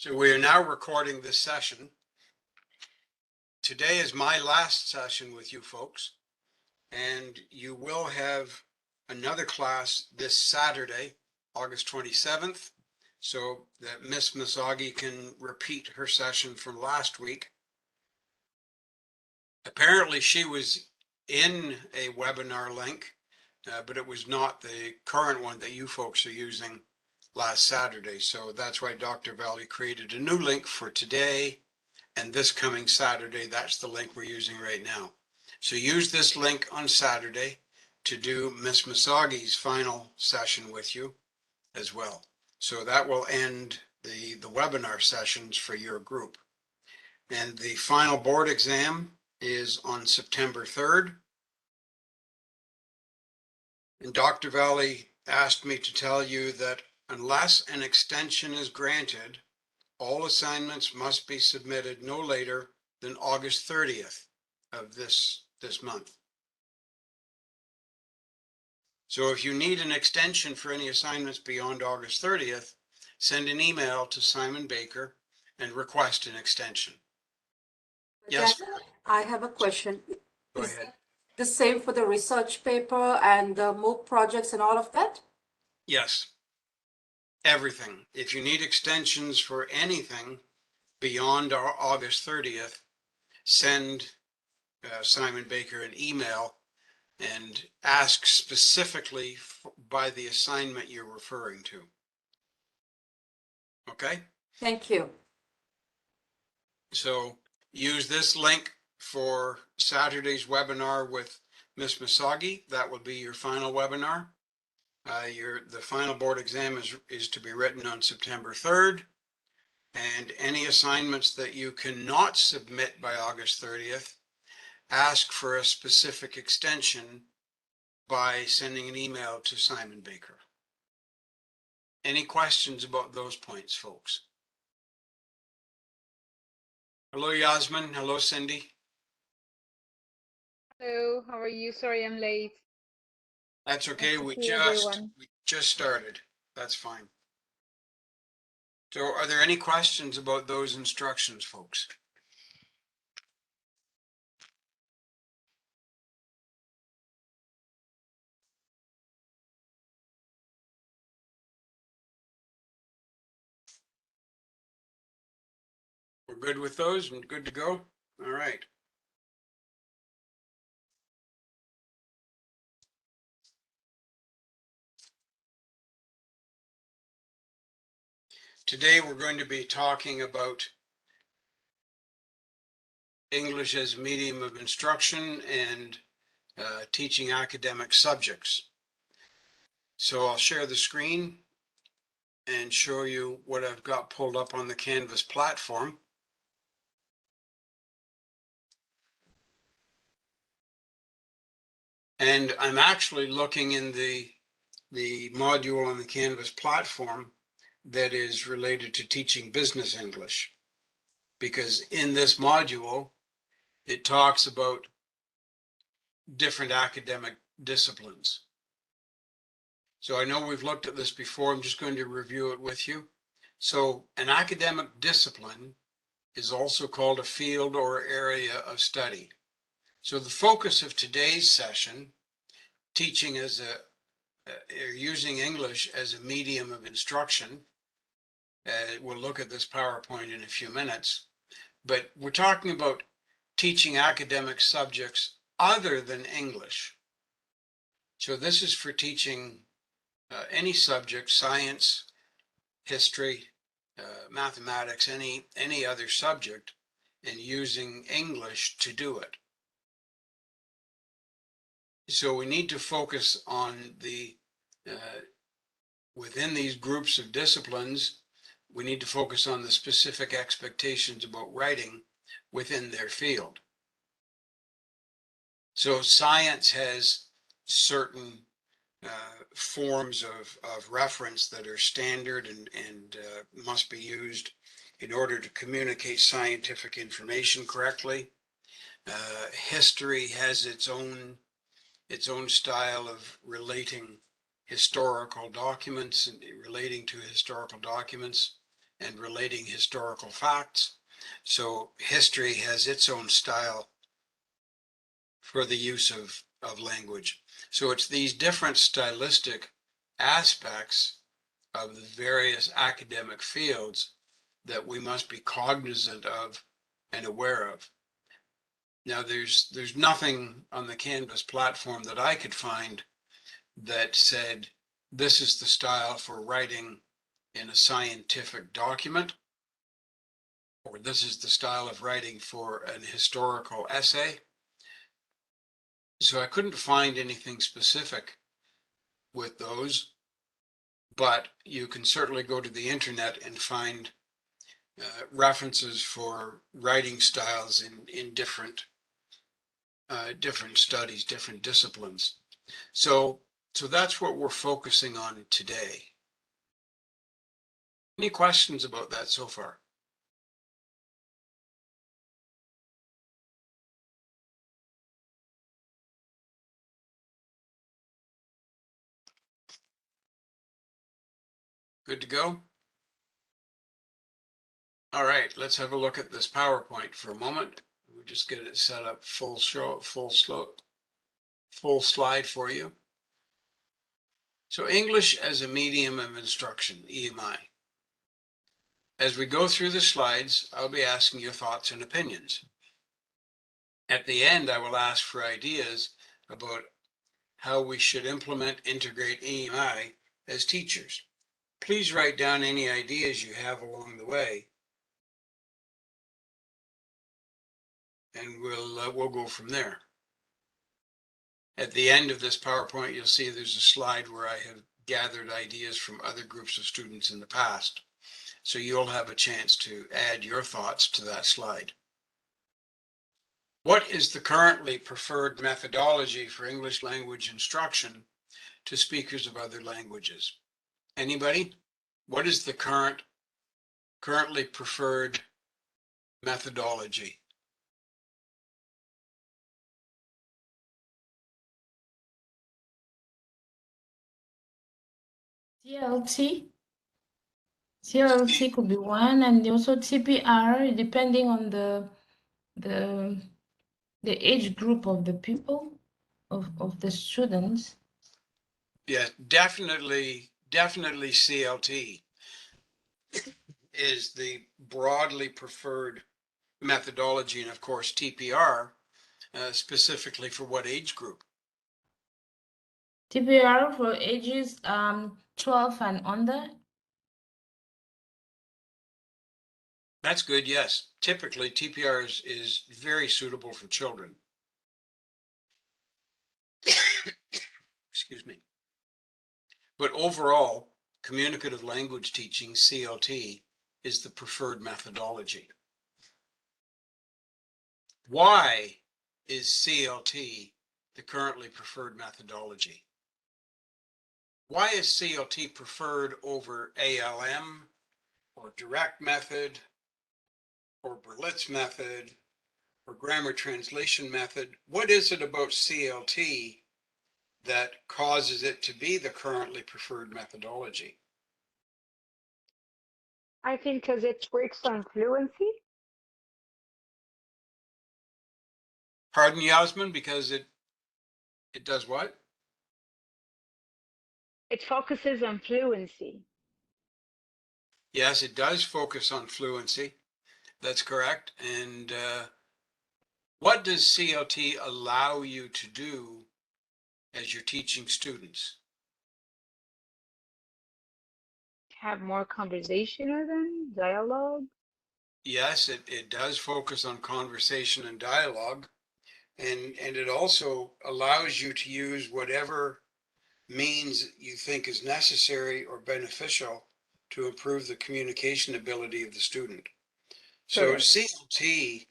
So we are now recording this session. Today is my last session with you folks, and you will have another class this Saturday, August 27th, so that Miss Misagi can repeat her session from last week. Apparently she was in a webinar link, but it was not the current one that you folks are using last Saturday. So that's why Dr. Valley created a new link for today. And this coming Saturday, that's the link we're using right now. So use this link on Saturday to do Miss Misagi's final session with you as well. So that will end the webinar sessions for your group. And the final board exam is on September 3rd. And Dr. Valley asked me to tell you that unless an extension is granted, all assignments must be submitted no later than August 30th of this month. So if you need an extension for any assignments beyond August 30th, send an email to Simon Baker and request an extension. Yes, I have a question. go Is ahead. the same for the research paper and the MOOC projects and all of that? Yes, everything. If you need extensions for anything beyond our August 30th, send Simon Baker an email and ask specifically by the assignment you're referring to. Okay? Thank you. So use this link for Saturday's webinar with Ms. Misagi. That will be your final webinar. The final board exam is to be written on September 3rd. And any assignments that you cannot submit by August 30th, ask for a specific extension by sending an email to Simon Baker. Any questions about those points, folks? Hello, Yasmin. Hello, Cindy. Hello, how are you? Sorry I'm late. That's okay. Nice to We see everyone. just started. That's fine. So are there any questions about those instructions, folks? We're good with those and good to go? All right. Today we're going to be talking about English as a medium of instruction and teaching academic subjects. So I'll share the screen and show you what I've got pulled up on the Canvas platform. And I'm actually looking in the module on the Canvas platform that is related to teaching business English, because in this module, it talks about different academic disciplines. So I know we've looked at this before. I'm just going to review it with you. So an academic discipline is also called a field or area of study. So the focus of today's session, teaching as using English as a medium of instruction. We'll look at this PowerPoint in a few minutes, but we're talking about teaching academic subjects other than English. So this is for teaching any subject, science, history, mathematics, any other subject, and using English to do it. So we need to focus on within these groups of disciplines, we need to focus on the specific expectations about writing within their field. So science has certain forms of reference that are standard and must be used in order to communicate scientific information correctly. History has its own style of relating historical documents and relating to historical documents and relating historical facts. So history has its own style for the use of language. So it's these different stylistic aspects of the various academic fields that we must be cognizant of and aware of. Now, there's nothing on the Canvas platform that I could find that said, this is the style for writing in a scientific document, or this is the style of writing for an historical essay. So I couldn't find anything specific with those, but you can certainly go to the internet and find references for writing styles in different studies, different disciplines. So that's what we're focusing on today. Any questions about that so far? Good to go? All right, let's have a look at this PowerPoint for a moment. We'll just get it set up full slide for you. So English as a medium of instruction, EMI. As we go through the slides, I'll be asking your thoughts and opinions. At the end, I will ask for ideas about how we should integrate EMI as teachers. Please write down any ideas you have along the way, and we'll go from there. At the end of this PowerPoint, you'll see there's a slide where I have gathered ideas from other groups of students in the past. So you'll have a chance to add your thoughts to that slide. What is the currently preferred methodology for English language instruction to speakers of other languages? Anybody? What is the currently preferred methodology? CLT could be one, and also TPR, depending on the age group of the people, of the students. Yeah, definitely CLT is the broadly preferred methodology, and of course TPR specifically for what age group? TPR for ages 12 and under. That's good, yes. Typically TPR is very suitable for children. Excuse me. But overall, communicative language teaching, CLT, is the preferred methodology. Why is CLT the currently preferred methodology? Why is CLT preferred over ALM or direct method or Berlitz method or grammar translation method? What is it about CLT that causes it to be the currently preferred methodology? I think because it works on fluency. Pardon, Yasmin, because it does what? It focuses on fluency. Yes, it does focus on fluency. That's correct. And what does CLT allow you to do as you're teaching students? Have more conversation with them, dialogue. Yes, it does focus on conversation and dialogue. And it also allows you to use whatever means you think is necessary or beneficial to improve the communication ability of the student. So Correct. CLT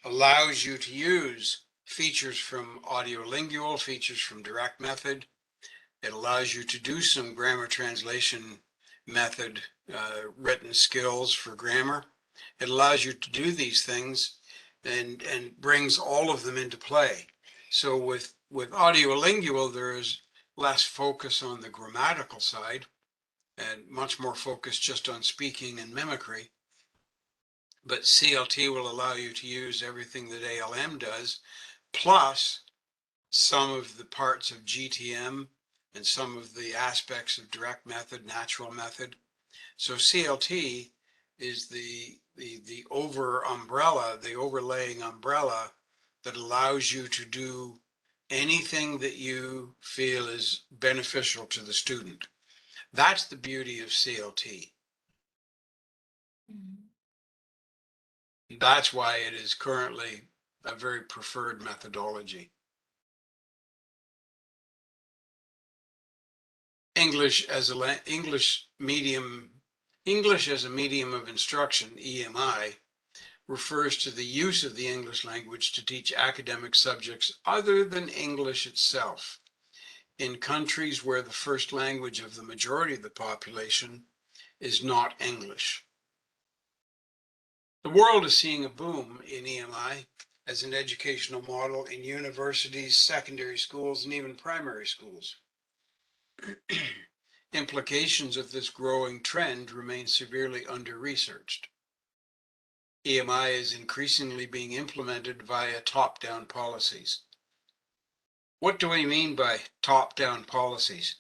allows you to use features from audiolingual, features from direct method. It allows you to do some grammar translation method, written skills for grammar. It allows you to do these things and brings all of them into play. So with audiolingual, there is less focus on the grammatical side, and much more focused just on speaking and mimicry. But CLT will allow you to use everything that ALM does, plus some of the parts of GTM and some of the aspects of direct method, natural method. So CLT is the overlaying umbrella that allows you to do anything that you feel is beneficial to the student. That's the beauty of CLT. Mhm. That's why it is currently a very preferred methodology. English as a medium of instruction, EMI, refers to the use of the English language to teach academic subjects other than English itself in countries where the first language of the majority of the population is not English. The world is seeing a boom in EMI as an educational model in universities, secondary schools, and even primary schools. Implications of this growing trend remain severely under-researched. EMI is increasingly being implemented via top-down policies. What do we mean by top-down policies?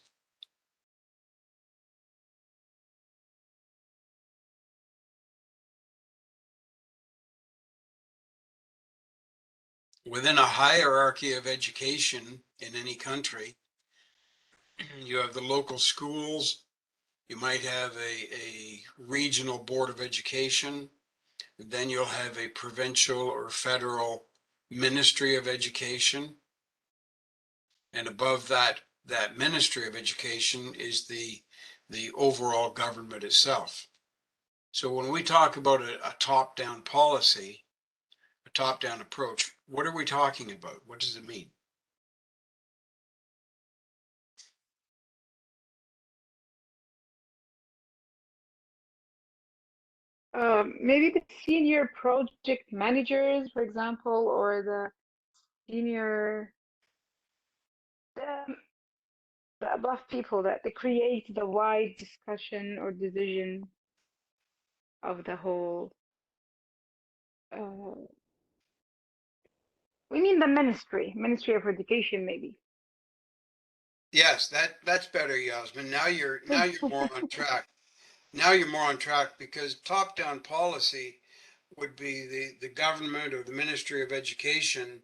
Within a hierarchy of education in any country, you have the local schools, you might have a regional board of education, then you'll have a provincial or federal ministry of education. And above that ministry of education is the overall government itself. So when we talk about a top-down policy, a top-down approach, what are we talking about? What does it mean? Maybe the senior project managers, for example, or the senior, the, the above people that they create the wide discussion or decision of the whole. Uh, we mean the Ministry of Education, maybe. Yes, that's better, Yasmin. Now you're more on track. Now you're more on track because top-down policy would be the government or the Ministry of Education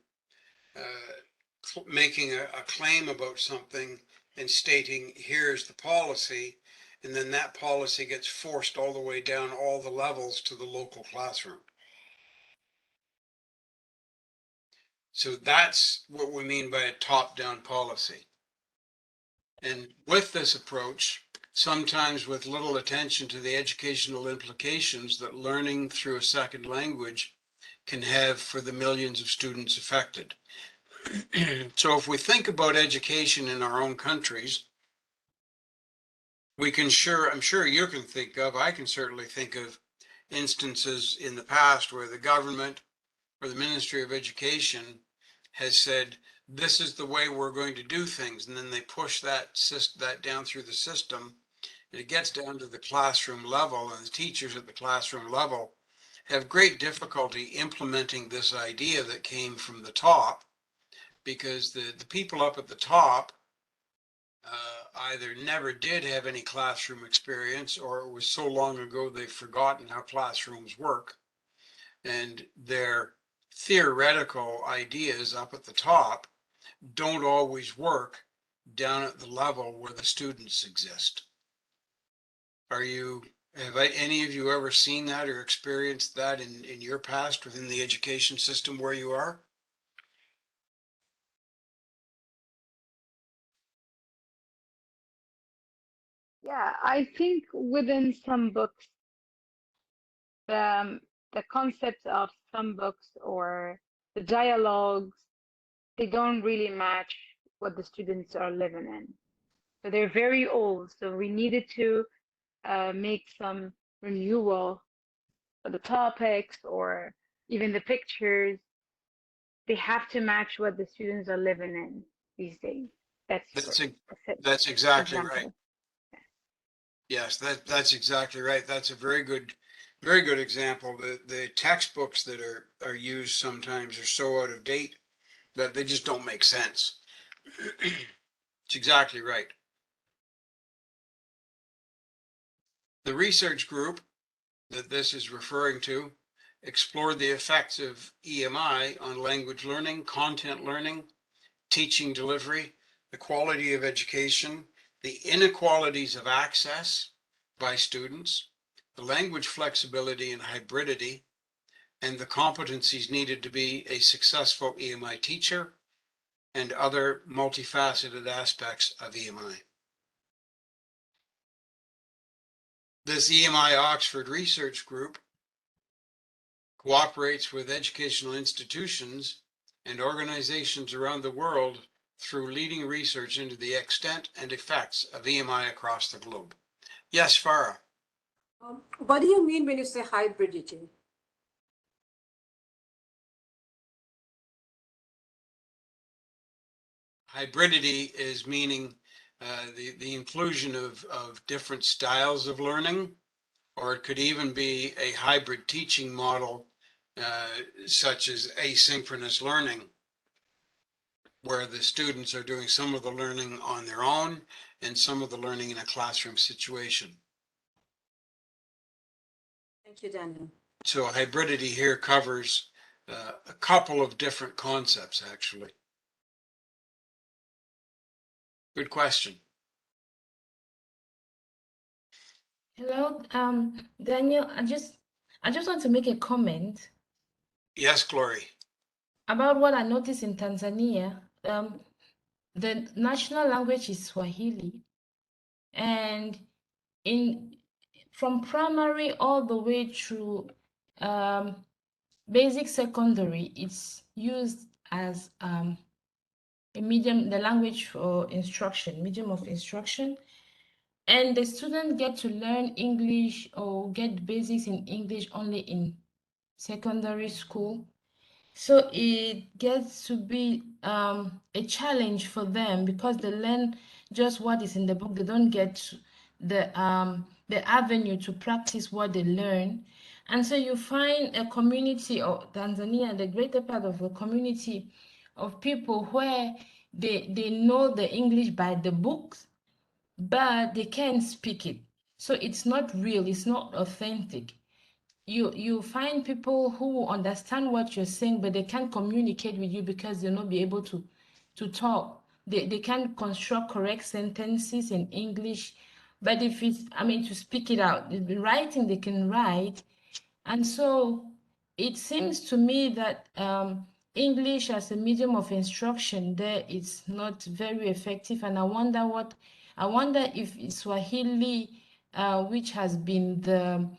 making a claim about something and stating, here's the policy, and then that policy gets forced all the way down all the levels to the local classroom. So that's what we mean by a top-down policy. And with this approach, sometimes with little attention to the educational implications that learning through a second language can have for the millions of students affected. So if we think about education in our own countries, I'm sure you can think of, I can certainly think of instances in the past where the government or the Ministry of Education has said, this is the way we're going to do things. And then they push that down through the system, and it gets down to the classroom level, and the teachers at the classroom level have great difficulty implementing this idea that came from the top, because the people up at the top either never did have any classroom experience, or it was so long ago they've forgotten how classrooms work. And their theoretical ideas up at the top don't always work down at the level where the students exist. Have any of you ever seen that or experienced that in your past within the education system where you are? Yeah, I think within some books, the concepts of some books or the dialogues, they don't really match what the students are living in. So they're very old. So we needed to make some renewal of the topics or even the pictures. They have to match what the students are living in these days. That's That's for that's exactly right. example. Yes, that's exactly right. That's a very good example. The textbooks that are used sometimes are so out of date that they just don't make sense. It's exactly right. The research group that this is referring to explored the effects of EMI on language learning, content learning, teaching delivery, the quality of education, the inequalities of access by students, the language flexibility and hybridity, and the competencies needed to be a successful EMI teacher, and other multifaceted aspects of EMI. This EMI Oxford Research Group cooperates with educational institutions and organizations around the world through leading research into the extent and effects of EMI across the globe. Yes, Farah. What do you mean when you say hybridity? Hybridity is meaning the inclusion of different styles of learning, or it could even be a hybrid teaching model, such as asynchronous learning, where the students are doing some of the learning on their own and some of the learning in a classroom situation. Thank you, Daniel. So hybridity here covers a couple of different concepts, actually. Good question. Hello, Daniel. I just want to make a comment Yes, Glory. about what I noticed in Tanzania. The national language is Swahili, and from primary all the way through basic secondary, it's used as a medium, the language for instruction, medium of instruction. And the students get to learn English or get basics in English only in secondary school. So it gets to be a challenge for them because they learn just what is in the book. They don't get the avenue to practice what they learn. And so you find a community of Tanzania, the greater part of the community of people where they know the English by the books, but they can't speak it. So it's not real, it's not authentic. You find people who understand what you're saying, but they can't communicate with you because they'll not be able to talk. They can't construct correct sentences in English. But if it's, I mean, to speak it out, the writing they can write. And so it seems to me that English as a medium of instruction there is not very effective. And I wonder if Swahili, which has been the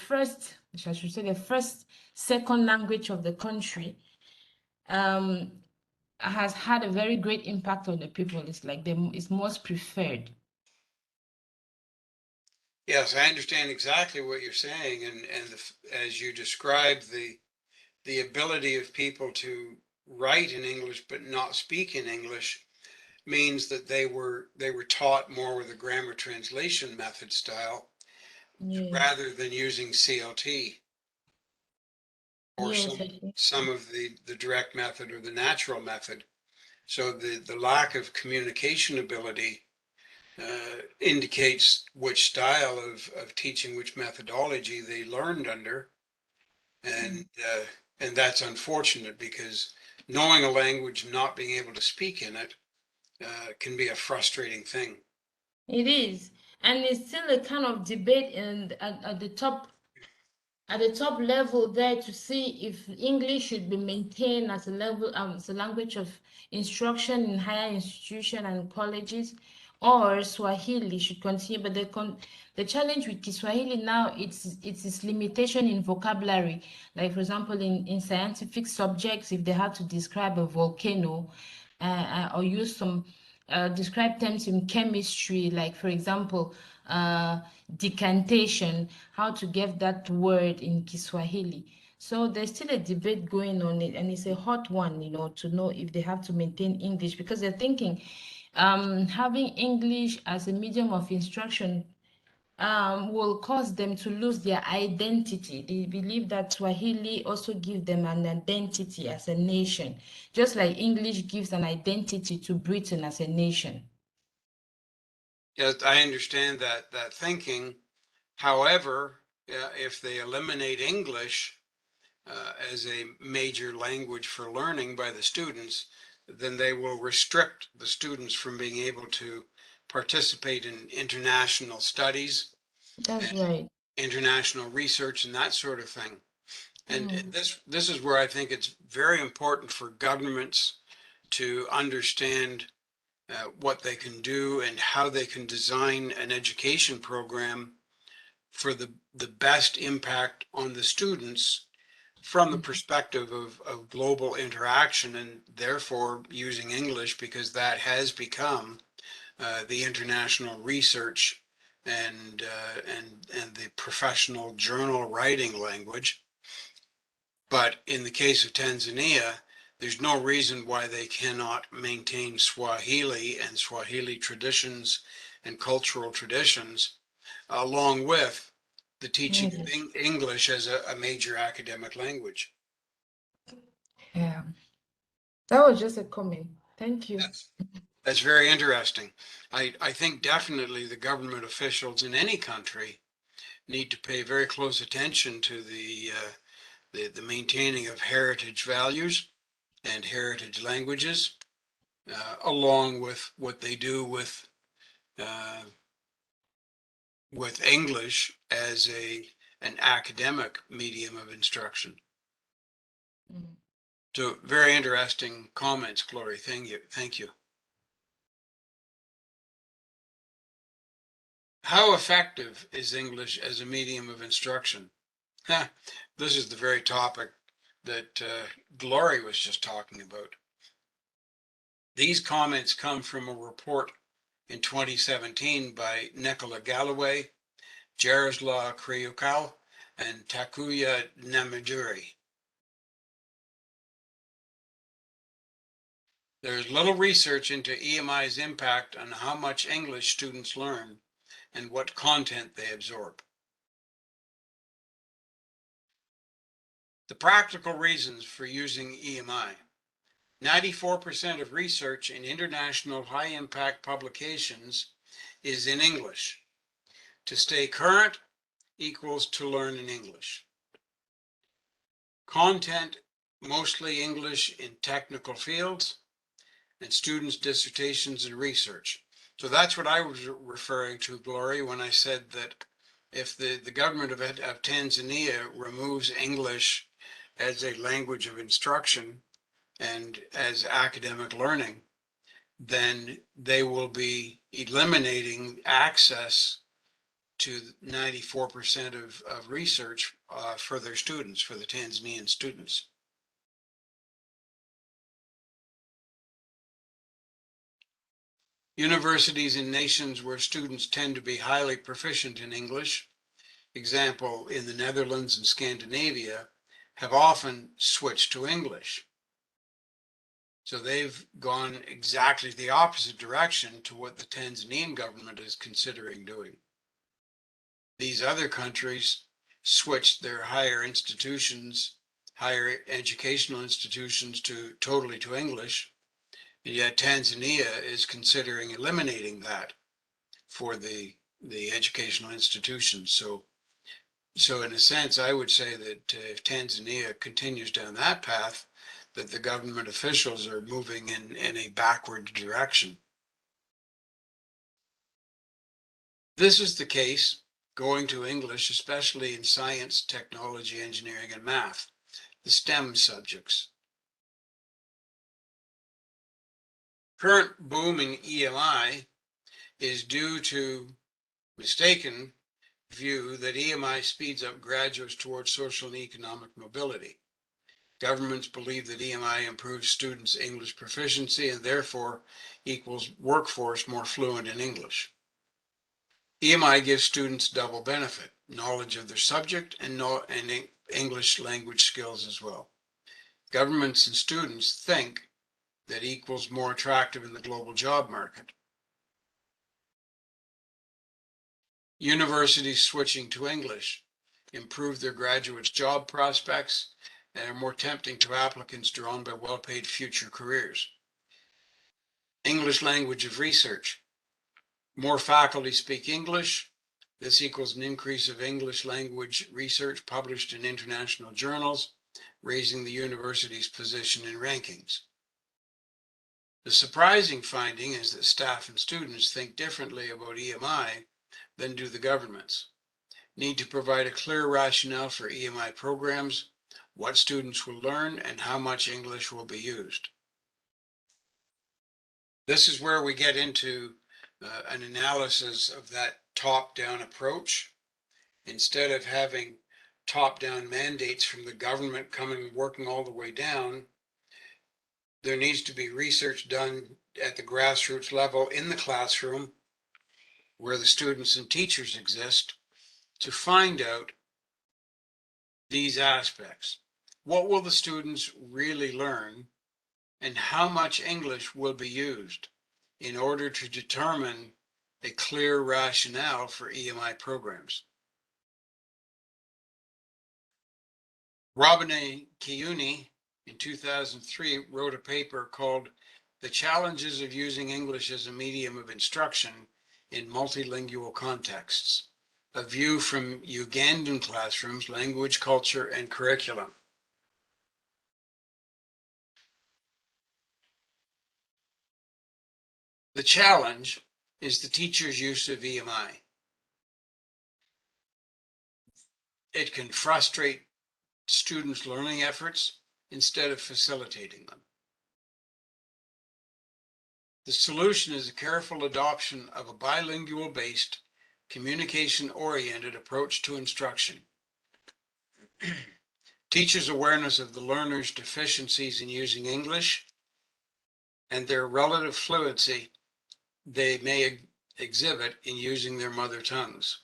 first, I should say, the first second language of the country, has had a very great impact on the people. It's like it's most preferred. Yes, I understand exactly what you're saying, and as you described, the ability of people to write in English but not speak in English means that they were taught more with a grammar translation method style Yes. rather than using CLT or Yes, I think. some of the direct method or the natural method. So the lack of communication ability indicates which style of teaching, which methodology they learned under, and that's unfortunate because knowing a language, not being able to speak in it, can be a frustrating thing. It is, and it's still a kind of debate at the top level there to see if English should be maintained as a level as a language of instruction in higher institutions and colleges, or Swahili should continue. But the challenge with Kiswahili now, it's its limitation in vocabulary. Like for example, in scientific subjects, if they have to describe a volcano, or use some describe terms in chemistry, like for example, decantation, how to get that word in Kiswahili. So there's still a debate going on it, and it's a hot one, to know if they have to maintain English because they're thinking having English as a medium of instruction will cause them to lose their identity. They believe that Swahili also gives them an identity as a nation, just like English gives an identity to Britain as a nation. Yes, I understand that thinking. However, if they eliminate English as a major language for learning by the students, then they will restrict the students from being able to participate in international studies That's and right. international research and that sort of thing. And Mm, this is where I think it's very important for governments to understand what they can do and how they can design an education program for the best impact on the students from the perspective of global interaction and therefore using English because that has become the international research and the professional journal writing language. But in the case of Tanzania, there's no reason why they cannot maintain Swahili and Swahili traditions and cultural traditions, along with the teaching of English. English as a major academic language. Yeah. That was just a comment. Thank you. That's very interesting. I think definitely the government officials in any country need to pay very close attention to the maintaining of heritage values and heritage languages, along with what they do uh, with English as an academic medium of instruction. Mm. So very interesting comments, Glory. Thank you. Thank you. How effective is English as a medium of instruction? This is the very topic that Glory was just talking about. These comments come from a report in 2017 by Nicola Galloway, Jaroslaw Kryukal, and Takuya Namaduri. There is little research into EMI's impact on how much English students learn and what content they absorb. The practical reasons for using EMI. 94% of research in international high-impact publications is in English. To stay current equals to learn in English. Content, mostly English in technical fields, and students' dissertations and research. So that's what I was referring to, Glory, when I said that if the government of Tanzania removes English as a language of instruction and as academic learning, then they will be eliminating access to 94% of research for their students, for the Tanzanian students. Universities in nations where students tend to be highly proficient in English, example, in the Netherlands and Scandinavia, have often switched to English. So they've gone exactly the opposite direction to what the Tanzanian government is considering doing. These other countries switched their higher institutions, higher educational institutions totally to English. And yet Tanzania is considering eliminating that for the educational institutions. So in a sense, I would say that if Tanzania continues down that path, that the government officials are moving in a backward direction. This is the case going to English, especially in science, technology, engineering, and math, the STEM subjects. Current boom in EMI is due to mistaken view that EMI speeds up graduates towards social and economic mobility. Governments believe that EMI improves students' English proficiency and therefore equals workforce more fluent in English. EMI gives students double benefit, knowledge of their subject and English language skills as well. Governments and students think that equals more attractive in the global job market. Universities switching to English improve their graduates' job prospects and are more tempting to applicants drawn by well-paid future careers. English language of research. More faculty speak English. This equals an increase of English language research published in international journals, raising the university's position in rankings. The surprising finding is that staff and students think differently about EMI than do the governments. Need to provide a clear rationale for EMI programs, what students will learn, and how much English will be used. This is where we get into an analysis of that top-down approach. Instead of having top-down mandates from the government coming working all the way down, there needs to be research done at the grassroots level in the classroom where the students and teachers exist to find out these aspects. What will the students really learn, and how much English will be used in order to determine a clear rationale for EMI programs? Robin Kiyuni in 2003 wrote a paper called "The Challenges of Using English as a Medium of Instruction in Multilingual Contexts: A View from Ugandan Classrooms, Language, Culture, and Curriculum." The challenge is the teacher's use of EMI. It can frustrate students' learning efforts instead of facilitating them. The solution is a careful adoption of a bilingual-based, communication-oriented approach to instruction. Teachers' awareness of the learner's deficiencies in using English and their relative fluency they may exhibit in using their mother tongues.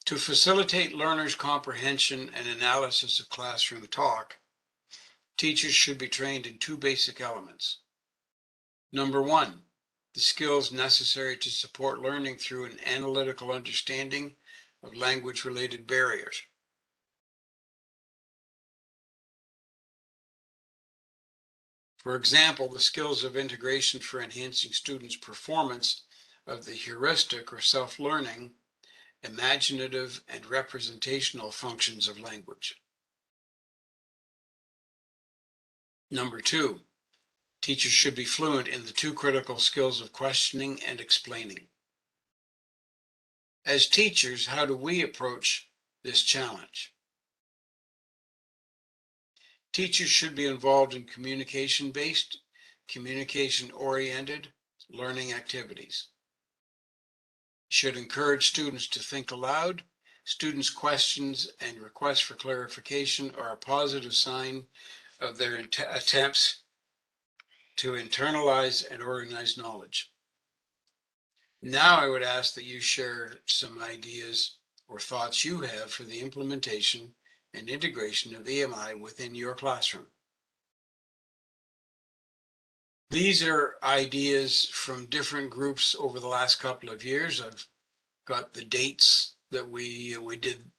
To facilitate learners' comprehension and analysis of classroom talk, teachers should be trained in two basic elements. Number one, the skills necessary to support learning through an analytical understanding of language-related barriers. For example, the skills of integration for enhancing students' performance of the heuristic or self-learning, imaginative, and representational functions of language. Number two, teachers should be fluent in the two critical skills of questioning and explaining. As teachers, how do we approach this challenge? Teachers should be involved in communication-based, communication-oriented learning activities. Should encourage students to think aloud. Students' questions and requests for clarification are a positive sign of their attempts to internalize and organize knowledge. Now I would ask that you share some ideas or thoughts you have for the implementation and integration of EMI within your classroom. These are ideas from different groups over the last couple of years. I've got the dates that we did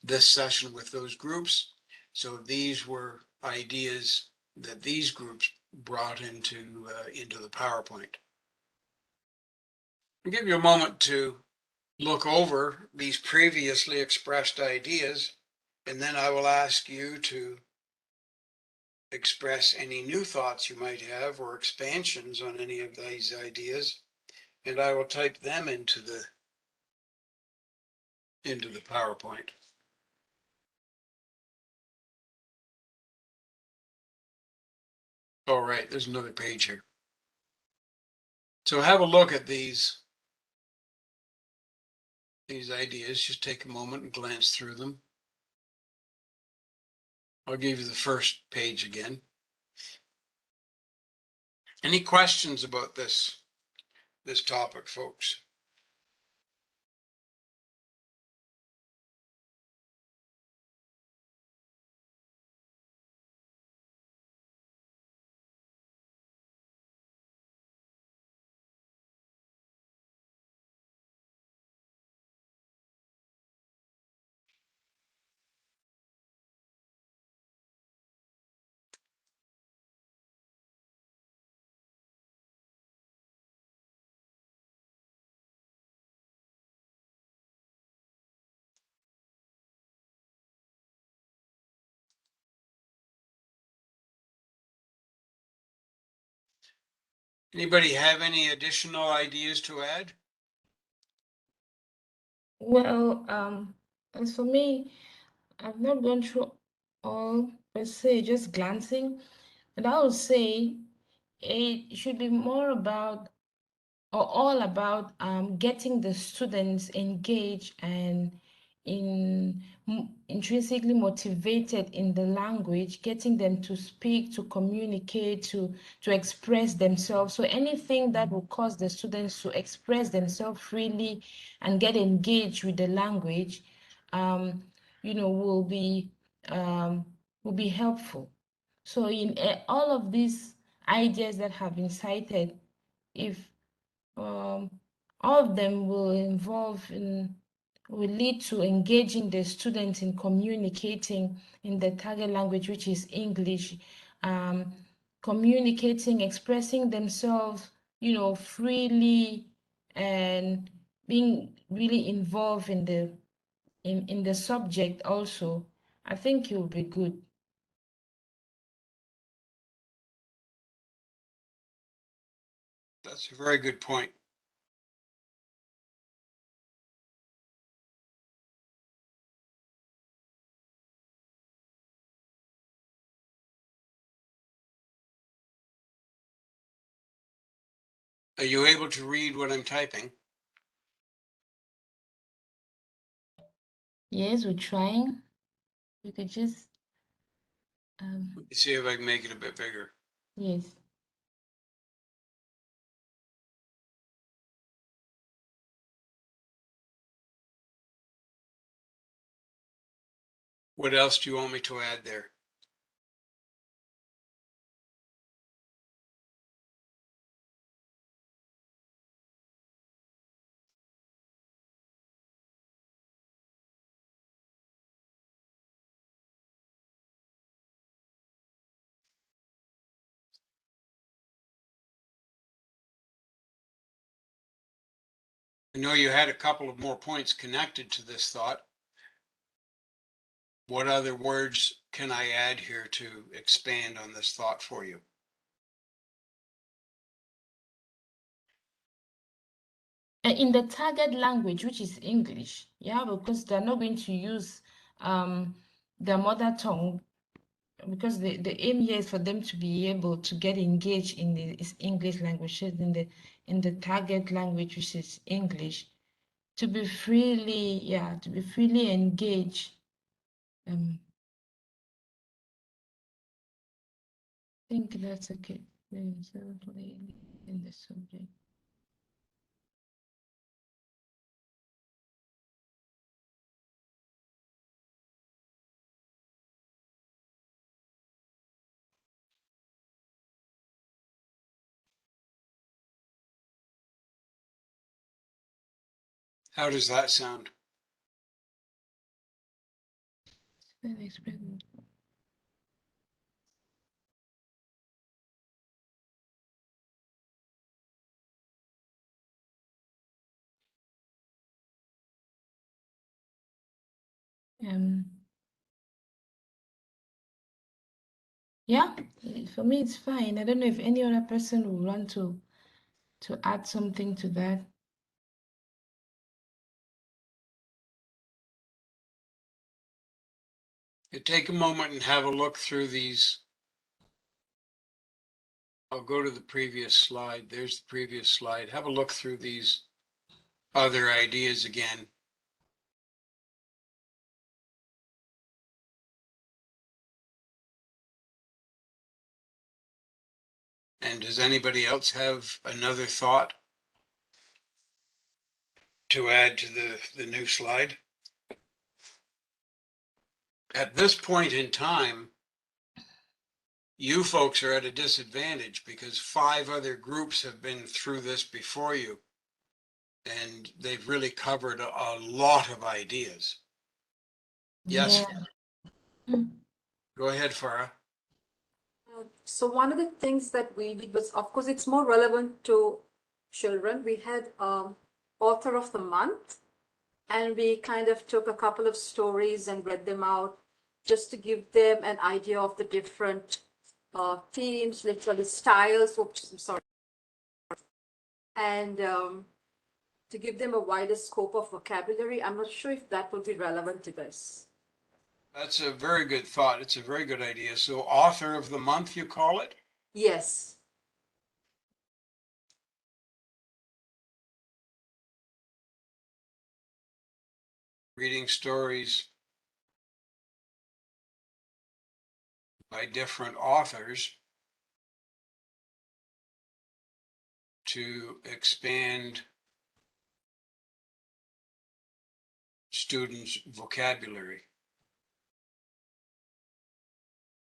this session with those groups. So these were ideas that these groups brought into the PowerPoint. I'll give you a moment to look over these previously expressed ideas, and then I will ask you to express any new thoughts you might have or expansions on any of these ideas, and I will type them into the PowerPoint. All right, there's another page here. So have a look at these ideas. Just take a moment and glance through them. I'll give you the first page again. Any questions about this topic, folks? Anybody have any additional ideas to add? Well, as for me, I've not gone through all per se, just glancing, but I would say it should be more about or all about getting the students engaged and intrinsically motivated in the language, getting them to speak, to communicate, to express themselves. So anything that will cause the students to express themselves freely and get engaged with the language, you know, will be helpful. So in all of these ideas that have been cited, if all of them will lead to engaging the students in communicating in the target language, which is English, communicating, expressing themselves, you know, freely, and being really involved in the subject also. I think it will be good. That's a very good point. Are you able to read what I'm typing? Yes, we're trying. We could just, Let me see if I can make it a bit bigger. yes. What else do you want me to add there? I know you had a couple of more points connected to this thought. What other words can I add here to expand on this thought for you? In the target language, which is English, yeah, because they're not going to use their mother tongue, because the aim here is for them to be able to get engaged in the English language, in the target language, which is English, to be freely engaged. I think that's okay. In the subject. How does that sound? Yeah, for me it's fine. I don't know if any other person would want to add something to that. You take a moment and have a look through these. I'll go to the previous slide. There's the previous slide. Have a look through these other ideas again. And does anybody else have another thought to add to the new slide? At this point in time, you folks are at a disadvantage because 5 other groups have been through this before you, and they've really covered a lot of ideas. Yes, Yeah. go ahead, Farah. So one of the things that we did was, of course, it's more relevant to children. We had author of the month, and we kind of took a couple of stories and read them out just to give them an idea of the different themes, literally styles. Oops, I'm sorry. and to give them a wider scope of vocabulary. I'm not sure if that would be relevant to this. That's a very good thought. It's a very good idea. So author of the month, you call it? Yes. Reading stories by different authors to expand students' vocabulary.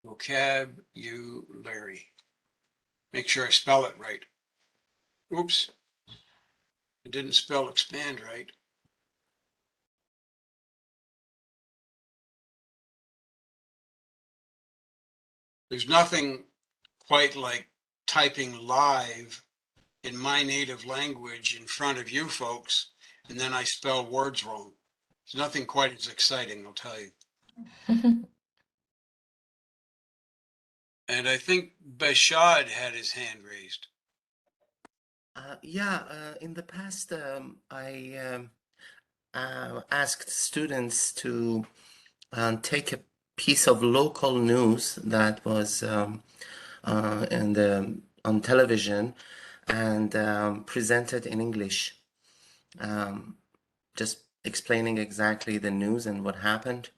Vocabulary. Make sure I spell it right. Oops. I didn't spell expand right. There's nothing quite like typing live in my native language in front of you folks, and then I spell words wrong. It's nothing quite as exciting, I'll tell you. And I think Bashad had his hand raised. In the past, I asked students to take a piece of local news that was on television and present it in English, just explaining exactly the news and what happened,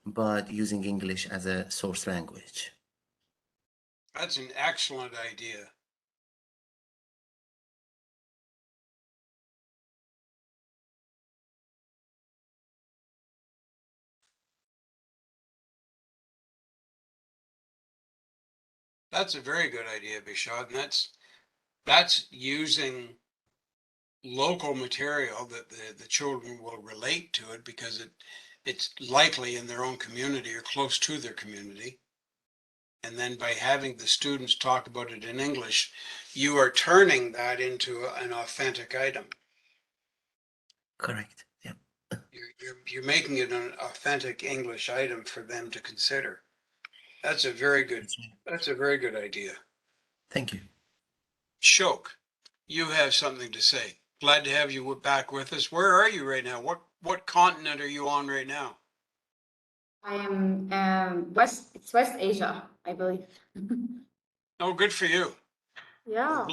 but using English as a source language. That's an excellent idea. That's a very good idea, Bashad. And that's using local material that the children will relate to it because it's likely in their own community or close to their community. And then by having the students talk about it in English, you are turning that into an authentic item. Correct. Yeah. You're making it an authentic English item for them to consider. That's a very good idea. Thank you. Shok, you have something to say. Glad to have you back with us. Where are you right now? What continent are you on right now? I am it's West Asia, I believe. Oh, good for you. Yeah,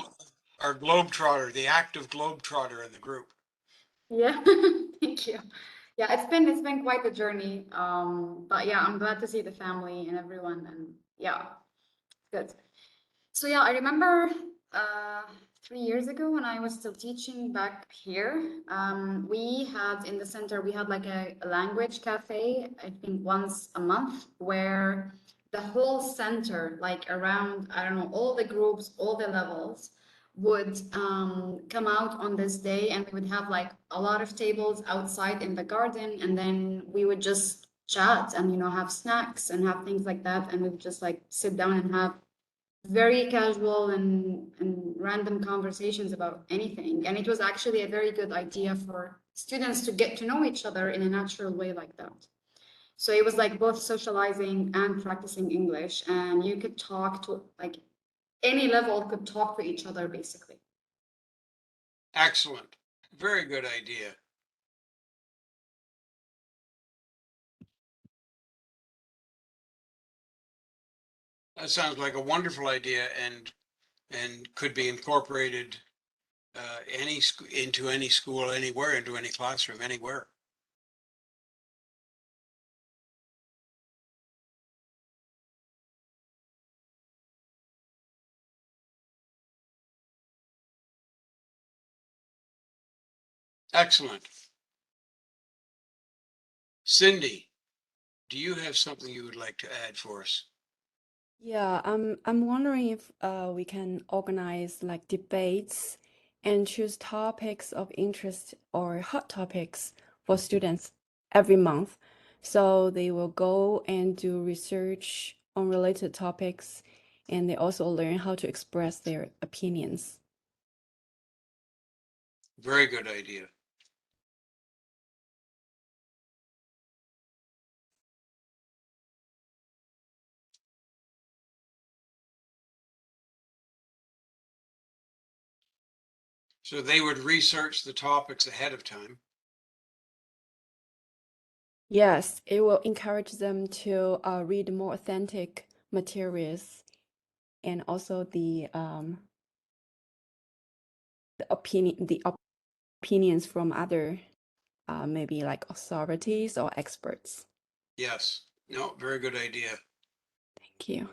Our globetrotter, the active globetrotter in the group. yeah. Thank you. Yeah, it's been quite a journey. But yeah, I'm glad to see the family and everyone, and yeah, good. So yeah, I remember 3 years ago when I was still teaching back here, we had in the center, we had like a language cafe, I think once a month, where the whole center, like around, I don't know, all the groups, all the levels, would come out on this day, and we would have like a lot of tables outside in the garden, and then we would just chat and, you know, have snacks and have things like that, and we would just like sit down and have very casual and random conversations about anything. And it was actually a very good idea for students to get to know each other in a natural way like that. So it was like both socializing and practicing English, and you could talk to like any level could talk to each other basically. Excellent. Very good idea. That sounds like a wonderful idea and could be incorporated into any school anywhere, into any classroom anywhere. Excellent. Cindy, do you have something you would like to add for us? Yeah, I'm wondering if we can organize like debates and choose topics of interest or hot topics for students every month. So they will go and do research on related topics, and they also learn how to express their opinions. Very good idea. So they would research the topics ahead of time. Yes, it will encourage them to read more authentic materials and also the opinions from other maybe like authorities or experts. Yes. No, very good idea. Thank you.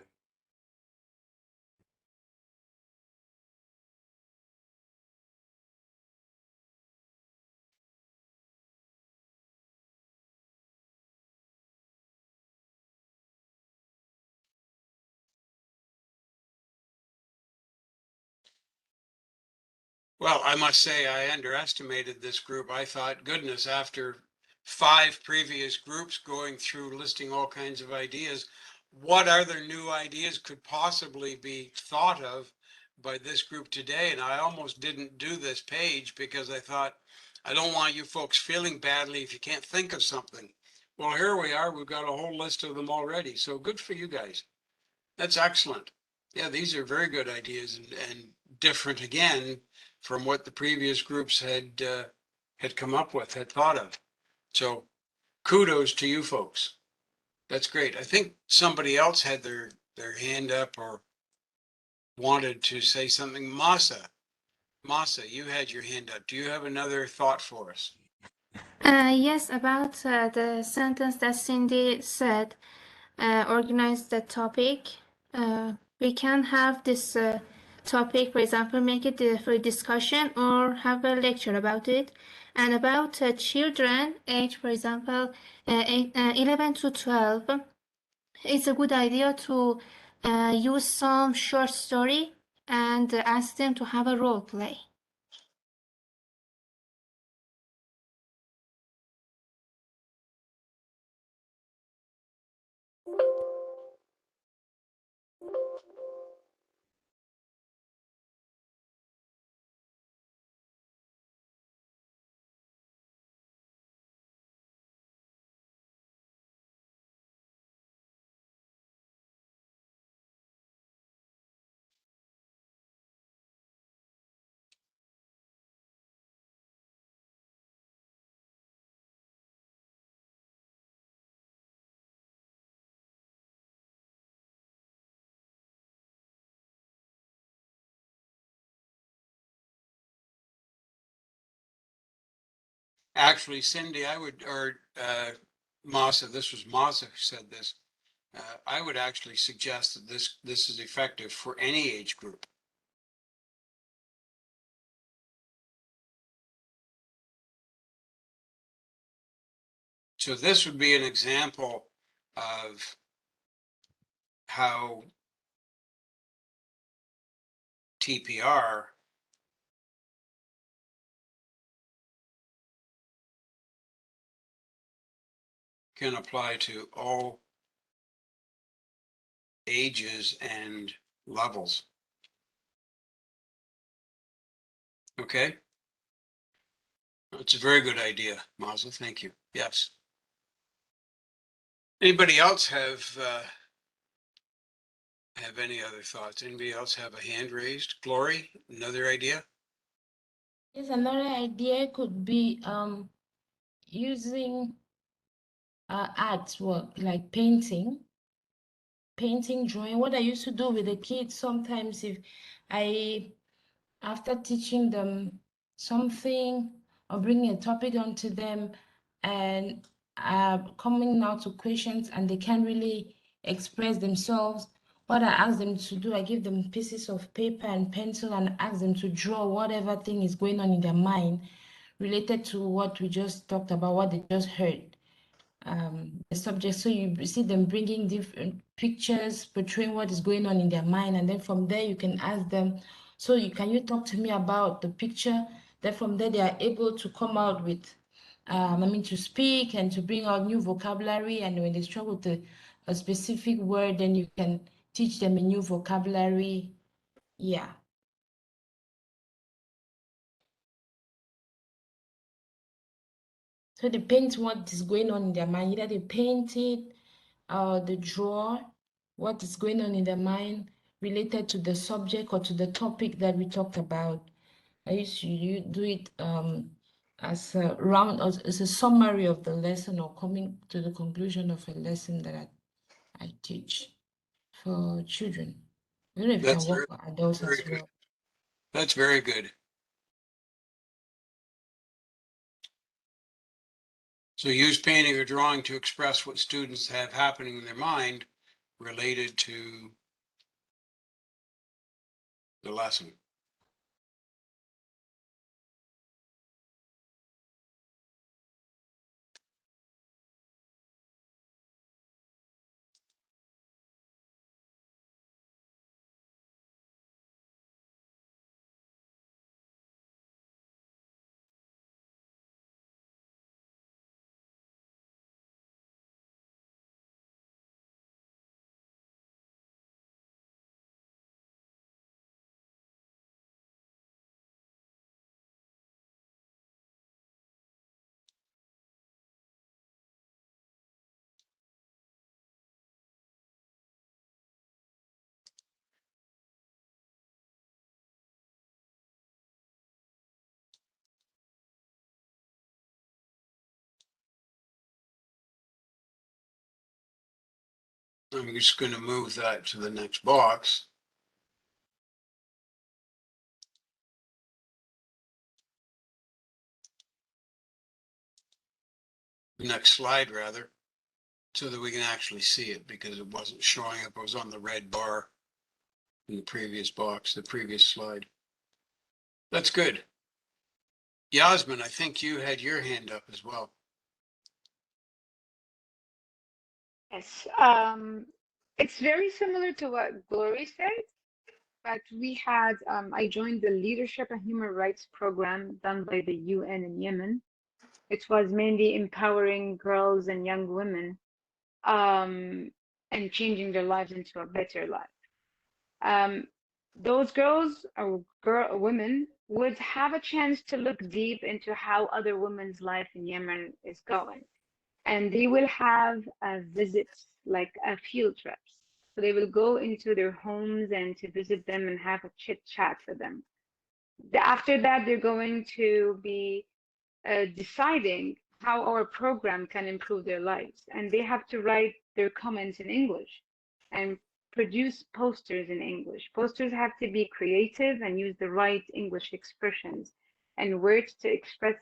Well, I must say I underestimated this group. I thought, goodness, after 5 previous groups going through listing all kinds of ideas, what other new ideas could possibly be thought of by this group today? And I almost didn't do this page because I thought, I don't want you folks feeling badly if you can't think of something. Well, here we are. We've got a whole list of them already. So good for you guys. That's excellent. Yeah, these are very good ideas and different again from what the previous groups had come up with, had thought of. So kudos to you folks. That's great. I think somebody else had their hand up or wanted to say something. Masa, you had your hand up. Do you have another thought for us? Yes, about the sentence that Cindy said, organize the topic. We can have this topic, for example, make it for discussion or have a lecture about it. And about children, age, for example, 11 to 12, it's a good idea to use some short story and ask them to have a role play. Actually, Cindy, I would, or Masa, this was Masa who said this. I would actually suggest that this is effective for any age group. So this would be an example of how TPR can apply to all ages and levels. Okay? It's a very good idea, Mazel. Thank you. Yes. Anybody else have any other thoughts? Anybody else have a hand raised? Glory, another idea? Yes, another idea could be using artwork like painting, drawing. What I used to do with the kids sometimes, if I, after teaching them something or bringing a topic onto them and coming now to questions and they can't really express themselves, what I ask them to do, I give them pieces of paper and pencil and ask them to draw whatever thing is going on in their mind related to what we just talked about, what they just heard. The subject, so you see them bringing different pictures portraying what is going on in their mind, and then from there you can ask them, so can you talk to me about the picture? Then from there they are able to come out with to speak and to bring out new vocabulary, and when they struggle with a specific word, then you can teach them a new vocabulary. Yeah. So they paint what is going on in their mind. Either they paint it or they draw what is going on in their mind related to the subject or to the topic that we talked about. I used to do it as a round, as a summary of the lesson or coming to the conclusion of a lesson that I teach for children. I don't know if it can work for adults very as good. well. That's very good. So use painting or drawing to express what students have happening in their mind related to the lesson. I'm just going to move that to the next box. The next slide, rather, so that we can actually see it because it wasn't showing up. It was on the red bar in the previous box, the previous slide. That's good. Yasmin, I think you had your hand up as well. Yes. It's very similar to what Glory said, but I joined the Leadership and Human Rights program done by the UN in Yemen. It was mainly empowering girls and young women and changing their lives into a better life. Those girls or women would have a chance to look deep into how other women's life in Yemen is going. And they will have visits, like field trips. So they will go into their homes and to visit them and have a chit chat with them. After that, they're going to be deciding how our program can improve their lives. And they have to write their comments in English and produce posters in English. Posters have to be creative and use the right English expressions and words to express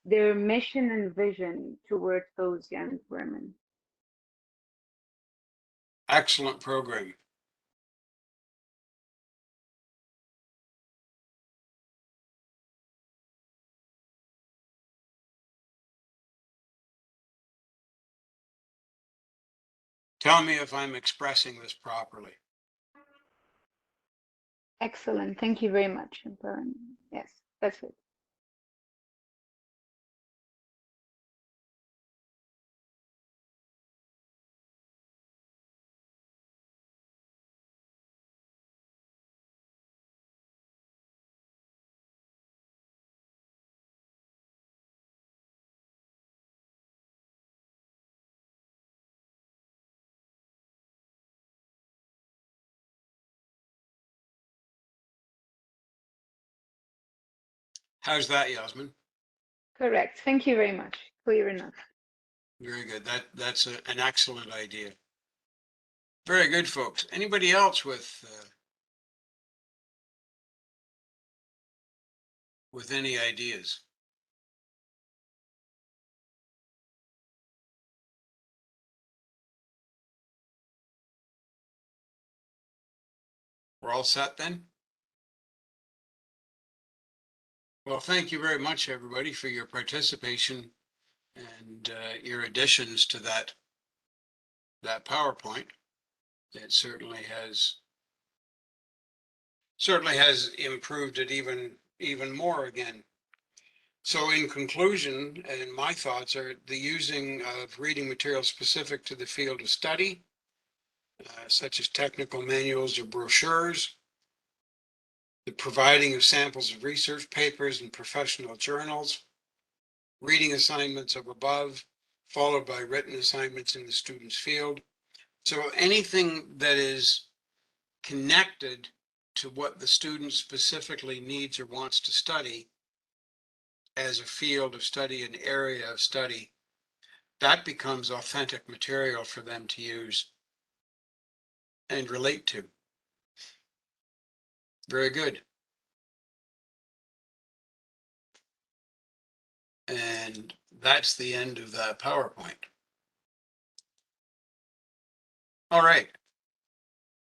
their mission and vision towards those young women. Excellent program. Tell me if I'm expressing this properly. Excellent. Thank you very much. Yes, that's it. How's that, Yasmin? Correct. Thank you very much. Clear enough. Very good. That's an excellent idea. Very good, folks. Anybody else with any ideas? We're all set then? Well, thank you very much, everybody, for your participation and your additions to that PowerPoint. It certainly has improved it even more again. So in conclusion, and my thoughts are the using of reading material specific to the field of study, such as technical manuals or brochures, the providing of samples of research papers and professional journals, reading assignments of above, followed by written assignments in the student's field. So anything that is connected to what the student specifically needs or wants to study as a field of study, an area of study, that becomes authentic material for them to use and relate to. Very good. And that's the end of that PowerPoint. All right.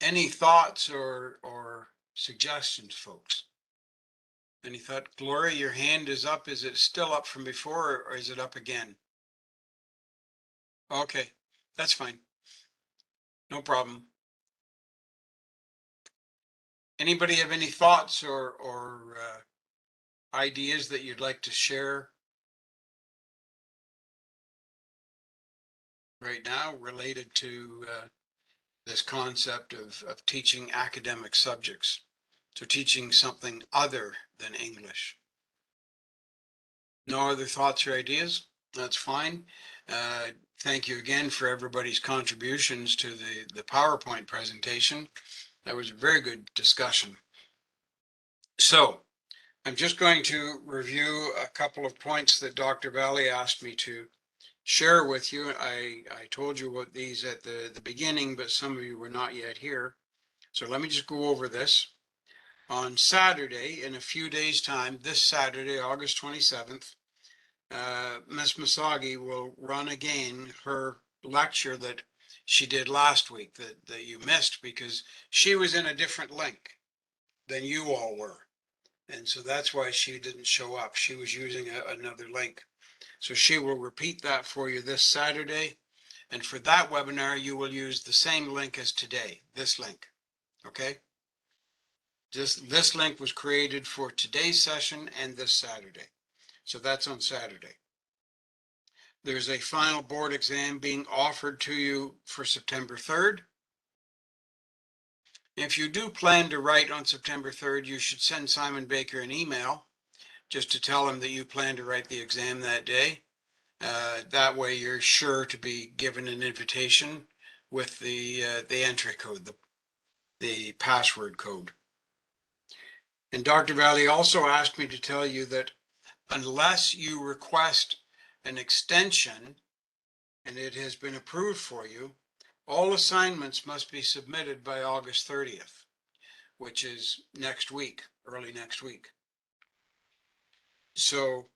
Any thoughts or suggestions, folks? Any thought? Gloria, your hand is up. Is it still up from before or is it up again? Okay, that's fine. No problem. Anybody have any thoughts or ideas that you'd like to share right now related to this concept of teaching academic subjects, so teaching something other than English? No other thoughts or ideas? That's fine. Thank you again for everybody's contributions to the PowerPoint presentation. That was a very good discussion. So I'm just going to review a couple of points that Dr. Valley asked me to share with you. I told you about these at the beginning, but some of you were not yet here. So let me just go over this. On Saturday, in a few days' time, this Saturday, August 27th, Ms. Masagi will run again her lecture that she did last week that you missed because she was in a different link than you all were. And so that's why she didn't show up. She was using another link. So she will repeat that for you this Saturday. And for that webinar, you will use the same link as today, this link, okay? Just this link was created for today's session and this Saturday. So that's on Saturday. There's a final board exam being offered to you for September 3rd. If you do plan to write on September 3rd, you should send Simon Baker an email just to tell him that you plan to write the exam that day. That way you're sure to be given an invitation with the entry code, the password code. And Dr. Valley also asked me to tell you that unless you request an extension and it has been approved for you, all assignments must be submitted by August 30th, which is next week, early next week. So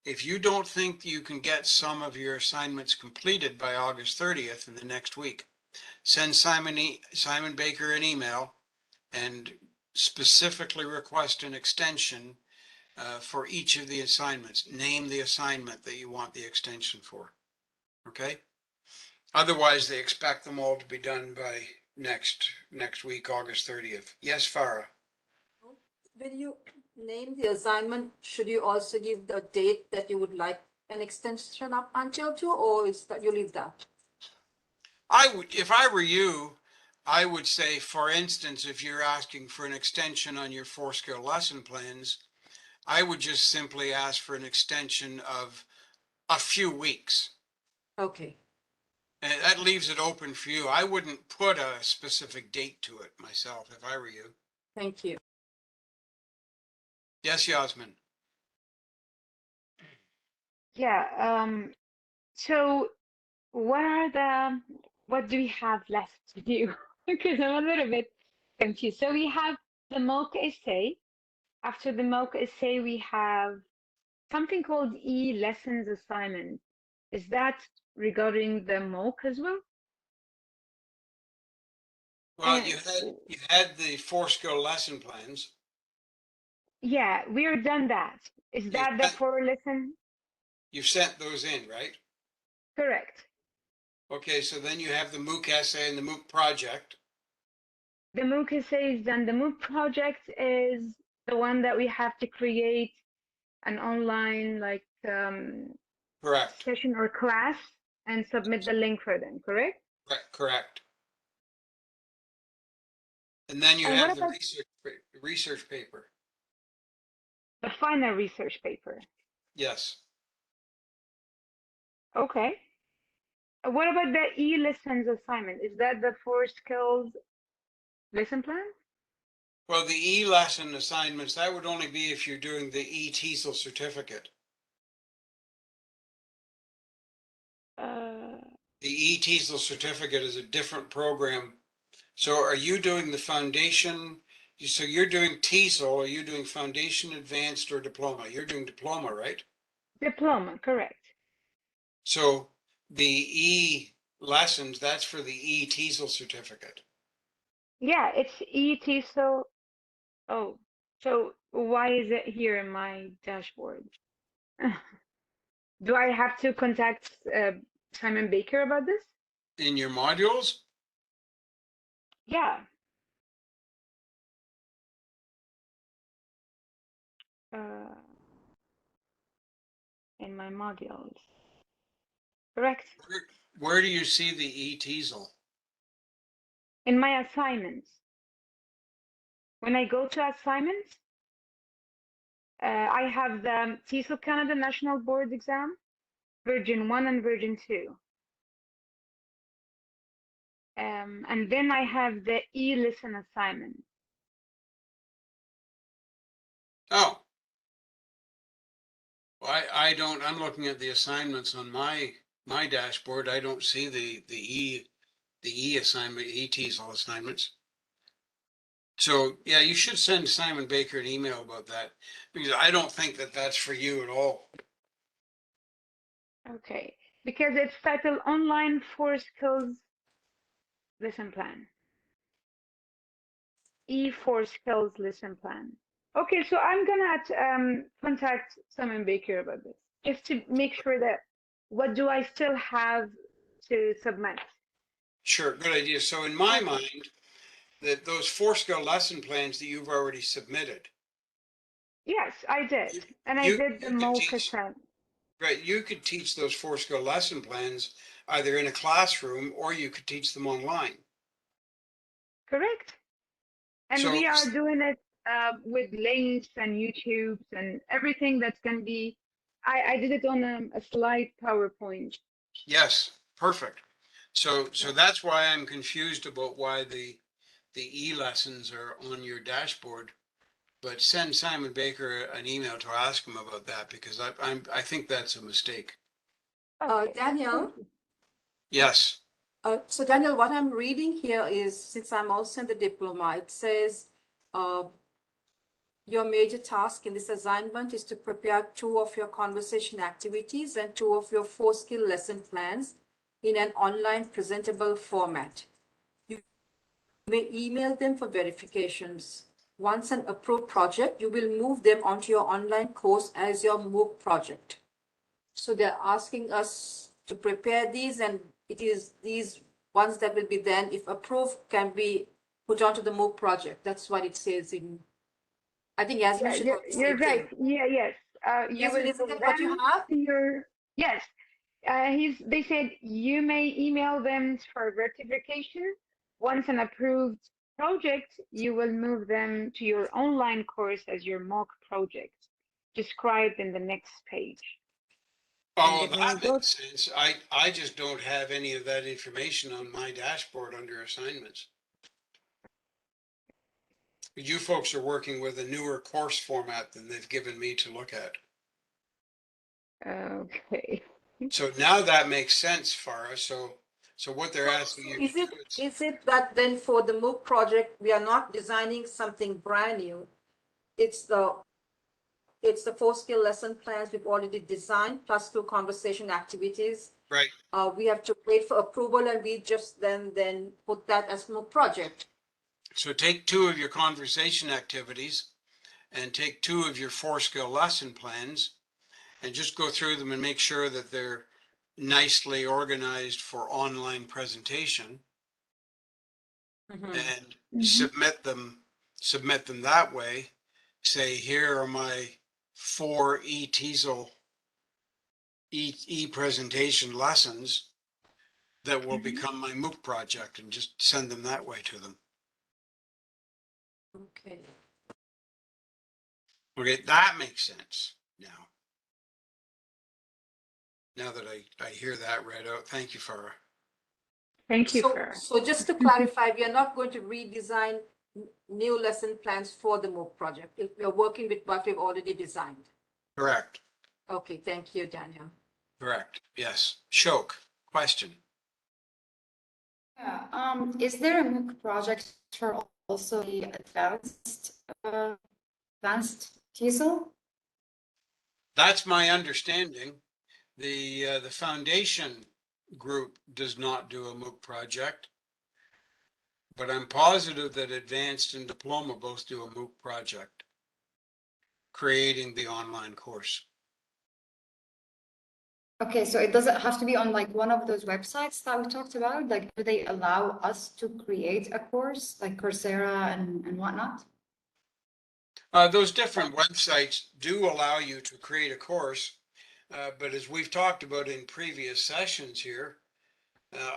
if you don't think you can get some of your assignments completed by August 30th in the next week, send Simon Baker an email and specifically request an extension for each of the assignments. Name the assignment that you want the extension for, okay? Otherwise, they expect them all to be done by next week, August 30th. Yes, Farah? When you name the assignment, should you also give the date that you would like an extension up until to, or is that you leave that? I would, if I were you, I would say, for instance, if you're asking for an extension on your 4-skill lesson plans, I would just simply ask for an extension of a few weeks. Okay. And that leaves it open for you. I wouldn't put a specific date to it myself if I were you. Thank you. Yes, Yasmin. Yeah. So what do we have left to do? Because I'm a little bit confused. So we have the mock essay. After the mock essay, we have something called e-lessons assignment. Is that regarding the mock as well? Well, And you had the 4-skill lesson plans. yeah, we're done that. Is that the 4 lesson? You've sent those in, right? Correct. Okay, so then you have the MOOC essay and the MOOC project. The MOOC essay is done. The MOOC project is the one that we have to create an online like Correct. session or class and submit the link for them, correct? Correct. And then you And what have the about research paper. the final research paper? Yes. Okay. What about the e-lessons assignment? Is that the 4 skills lesson plan? Well, the e-lesson assignments, that would only be if you're doing the e-TESOL certificate. The e-TESOL certificate is a different program. So are you doing the foundation? So you're doing TESOL, are you doing foundation, advanced, or diploma? You're doing diploma, right? Diploma, correct. So the e-lessons, that's for the e-TESOL certificate. Yeah, it's ETSO. Oh, so why is it here in my dashboard? Do I have to contact Simon Baker about this? In your modules? Yeah. In my modules. Correct. Where do you see the e-TESOL? In my assignments. When I go to assignments, I have the TESOL Canada National Board exam, version 1 and version 2. And then I have the e-listen assignment. Oh. Well, I don't, I'm looking at the assignments on my dashboard. I don't see the E assignment, e-TESOL assignments. So yeah, you should send Simon Baker an email about that because I don't think that that's for you at all. Okay, because it's titled Online 4 Skills Lesson Plan. E4 Skills Lesson Plan. Okay, so I'm gonna contact Simon Baker about this, just to make sure that what do I still have to submit? Sure, good idea. So in my mind, that those 4 skill lesson plans that you've already submitted. Yes, I did, and I You did the could MOOC teach, assignment. right, you could teach those 4 skill lesson plans either in a classroom or you could teach them online. Correct. And So we are doing it with links and YouTubes and everything that's going to be. I did it on a slide PowerPoint. yes, perfect. So that's why I'm confused about why the e-lessons are on your dashboard. But send Simon Baker an email to ask him about that because I think that's a mistake. Okay. Daniel, Yes. so Daniel, what I'm reading here is, since I'm also in the diploma, it says your major task in this assignment is to prepare 2 of your conversation activities and 2 of your 4 skill lesson plans in an online presentable format. You may email them for verifications. Once an approved project, you will move them onto your online course as your MOOC project. So they're asking us to prepare these, and it is these ones that will be then, if approved, can be put onto the MOOC project. That's what it says in, I think Yasmin Yeah, should have the you're same thing. right. Yeah, yes. You Yasmin, will isn't move that what you them have? to your, yes. They said you may email them for verification. Once an approved project, you will move them to your online course as your MOOC project, described in the next page. Oh, And then when you that go, makes sense. I just don't have any of that information on my dashboard under assignments. You folks are working with a newer course format than they've given me to look at. okay. So now that makes sense, Farah. So what they're asking you to do Is it that then for the MOOC project, we are not designing something brand new? It's the 4 skill lesson plans we've already designed, plus 2 conversation activities. right. We have to wait for approval, and we just then put that as MOOC project. So take 2 of your conversation activities and take 2 of your 4 skill lesson plans and just go through them and make sure that they're nicely organized for online presentation and submit them that way. Say, here are my 4 e-TESOL e-presentation lessons that will become my MOOC project, and just send them that way to them. Okay. Okay, that makes sense now. Now that I hear that read out, thank you, Farah. Thank you, Farah. So just to clarify, we are not going to redesign new lesson plans for the MOOC project. If we're working with what we've already designed. Correct. Okay, thank you, Daniel. Correct. Yes. Shok, question. Yeah, is there a MOOC project for also the advanced TESOL? That's my understanding. The foundation group does not do a MOOC project, but I'm positive that advanced and diploma both do a MOOC project, creating the online course. Okay, so it doesn't have to be on like one of those websites that we talked about. Like, do they allow us to create a course like Coursera and whatnot? Those different websites do allow you to create a course, but as we've talked about in previous sessions here,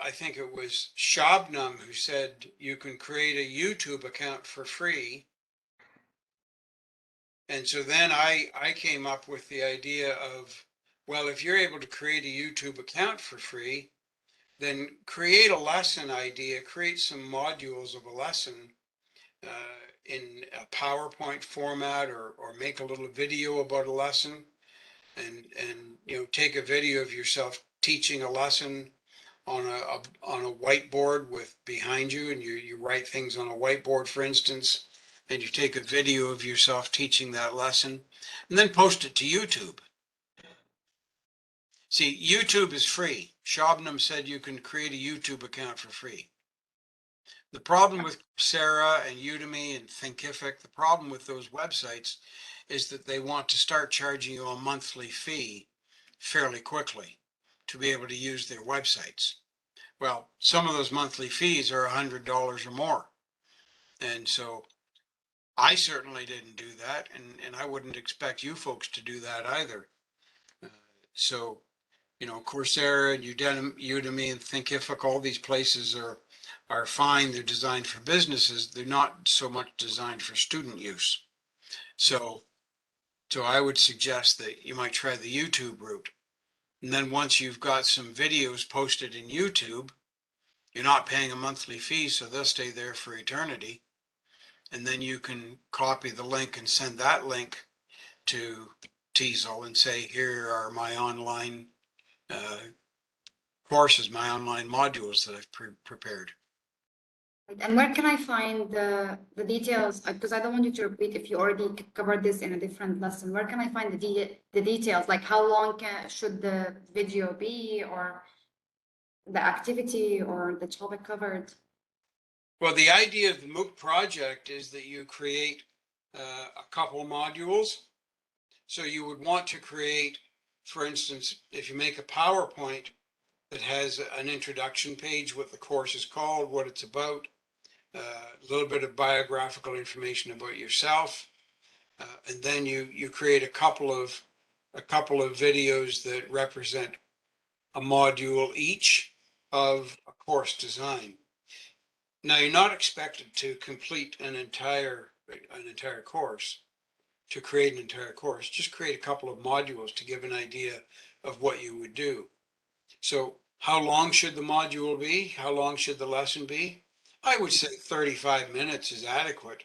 I think it was Shabnam who said you can create a YouTube account for free. And so then I came up with the idea of, well, if you're able to create a YouTube account for free, then create a lesson idea, create some modules of a lesson in a PowerPoint format, or make a little video about a lesson, and you know, take a video of yourself teaching a lesson on a whiteboard with behind you, and you write things on a whiteboard, for instance, and you take a video of yourself teaching that lesson, and then post it to YouTube. See, YouTube is free. Shabnam said you can create a YouTube account for free. The problem with Coursera and Udemy and Thinkific, the problem with those websites is that they want to start charging you a monthly fee fairly quickly to be able to use their websites. Well, some of those monthly fees are $100 or more. And so I certainly didn't do that, and I wouldn't expect you folks to do that either. So, you know, Coursera and Udemy and Thinkific, all these places are fine. They're designed for businesses. They're not so much designed for student use. So I would suggest that you might try the YouTube route. And then once you've got some videos posted in YouTube, you're not paying a monthly fee, so they'll stay there for eternity. And then you can copy the link and send that link to Tesol and say, here are my online courses, my online modules that I've prepared. And where can I find the details? Because I don't want you to repeat if you already covered this in a different lesson. Where can I find the details? Like how long should the video be, or the activity, or the topic covered? Well, the idea of the MOOC project is that you create a couple of modules. So you would want to create, for instance, if you make a PowerPoint that has an introduction page, what the course is called, what it's about, a little bit of biographical information about yourself, and then you create a couple of videos that represent a module each of a course design. Now, you're not expected to complete an entire course, to create an entire course. Just create a couple of modules to give an idea of what you would do. So how long should the module be? How long should the lesson be? I would say 35 minutes is adequate.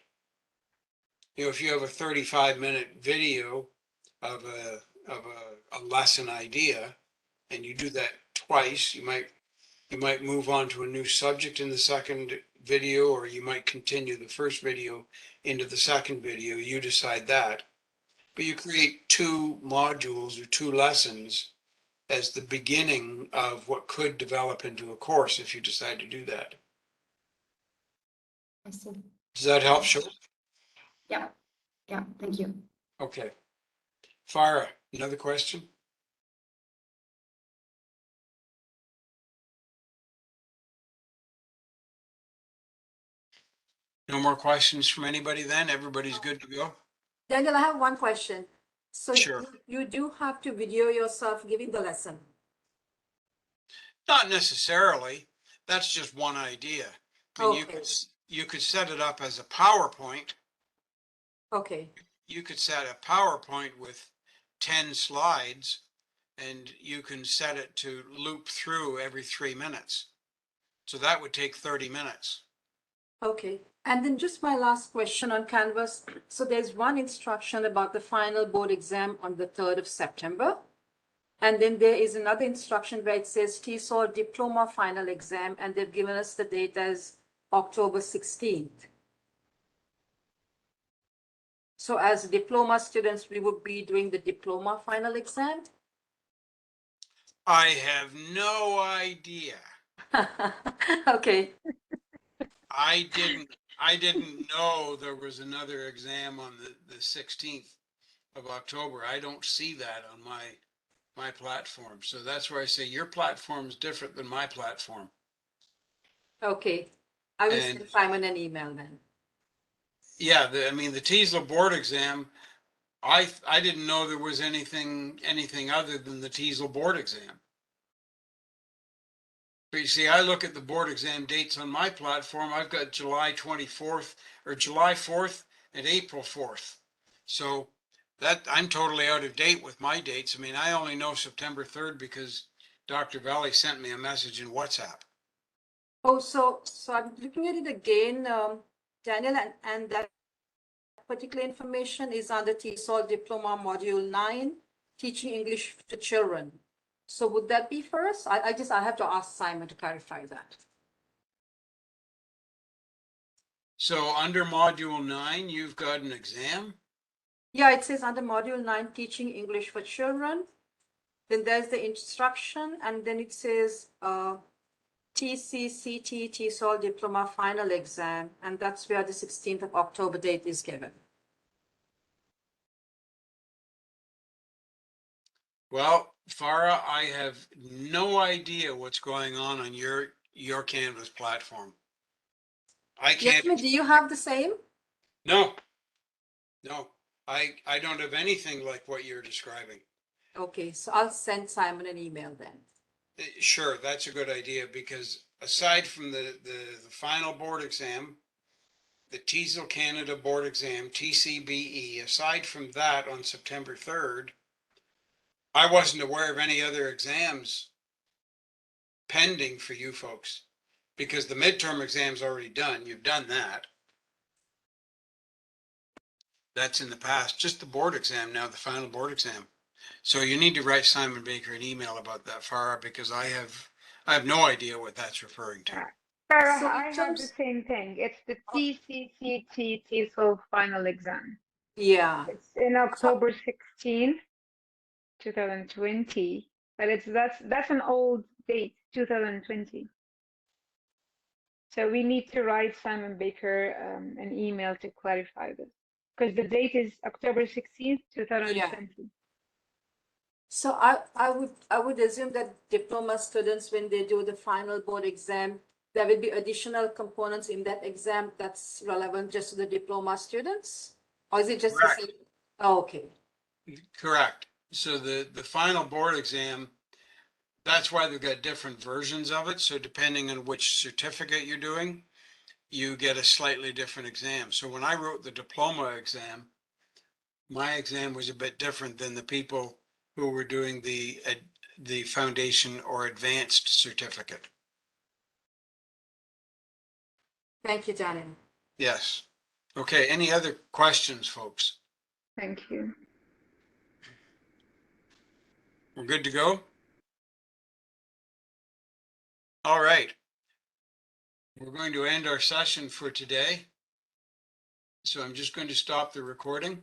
You know, if you have a 35-minute video of a lesson idea, and you do that twice, you might move on to a new subject in the second video, or you might continue the first video into the second video. You decide that. But you create two modules or two lessons as the beginning of what could develop into a course if you decide to do that. I see. Does that help, Sean? Yeah. Yeah. Thank you. Okay. Farah, another question? No more questions from anybody then? Everybody's good to go? Daniel, I have one question. So Sure. you do have to video yourself giving the lesson. Not necessarily. That's just one idea. I mean, Okay. you could set it up as a PowerPoint. Okay. You could set a PowerPoint with 10 slides, and you can set it to loop through every 3 minutes. So that would take 30 minutes. Okay, and then just my last question on Canvas. So there's one instruction about the final board exam on the 3rd of September. And then there is another instruction where it says TESOL Diploma final exam, and they've given us the date as October 16th. So as diploma students, we would be doing the diploma final exam. I have no idea. Okay, I didn't know there was another exam on the 16th of October. I don't see that on my platform. So that's where I say your platform is different than my platform. okay. I will And send Simon an email then. yeah, I mean, the TESOL board exam, I didn't know there was anything other than the TESOL board exam. But you see, I look at the board exam dates on my platform. I've got July 24th or July 4th and April 4th. So that I'm totally out of date with my dates. I mean, I only know September 3rd because Dr. Valley sent me a message in WhatsApp. Oh, so I'm looking at it again, Daniel, and that particular information is on the TESOL Diploma Module 9, Teaching English to Children. So would that be for us? I have to ask Simon to clarify that. So under module 9, you've got an exam. Yeah, it says under Module 9, Teaching English for Children. Then there's the instruction, and then it says TCCT TESOL Diploma Final Exam, and that's where the 16th of October date is given. Well, Farah, I have no idea what's going on your Canvas platform. I can't. Yasmin, do you have the same? No, no, I don't have anything like what you're describing. Okay, so I'll send Simon an email then. Sure, that's a good idea because aside from the final board exam, the TESOL Canada board exam, TCBE, aside from that on September 3rd, I wasn't aware of any other exams pending for you folks because the midterm exam's already done. You've done that. That's in the past, just the board exam now, the final board exam. So you need to write Simon Baker an email about that, Farah, because I have no idea what that's referring to. Sarah, So I in have the terms, same thing. It's the TCCT TESOL final exam. yeah. It's in So, October 16, 2020, but that's an old date, 2020. So we need to write Simon Baker an email to clarify this because the date is October 16th, yeah. 2020. So I would assume that diploma students, when they do the final board exam, there will be additional components in that exam that's relevant just to the diploma students? Or is it just the Correct. same? Oh, okay. Correct. So the final board exam, that's why they've got different versions of it. So depending on which certificate you're doing, you get a slightly different exam. So when I wrote the diploma exam, my exam was a bit different than the people who were doing the foundation or advanced certificate. Thank you, Daniel. Yes. Okay. Any other questions, folks? Thank you. We're good to go? All right. We're going to end our session for today. So I'm just going to stop the recording.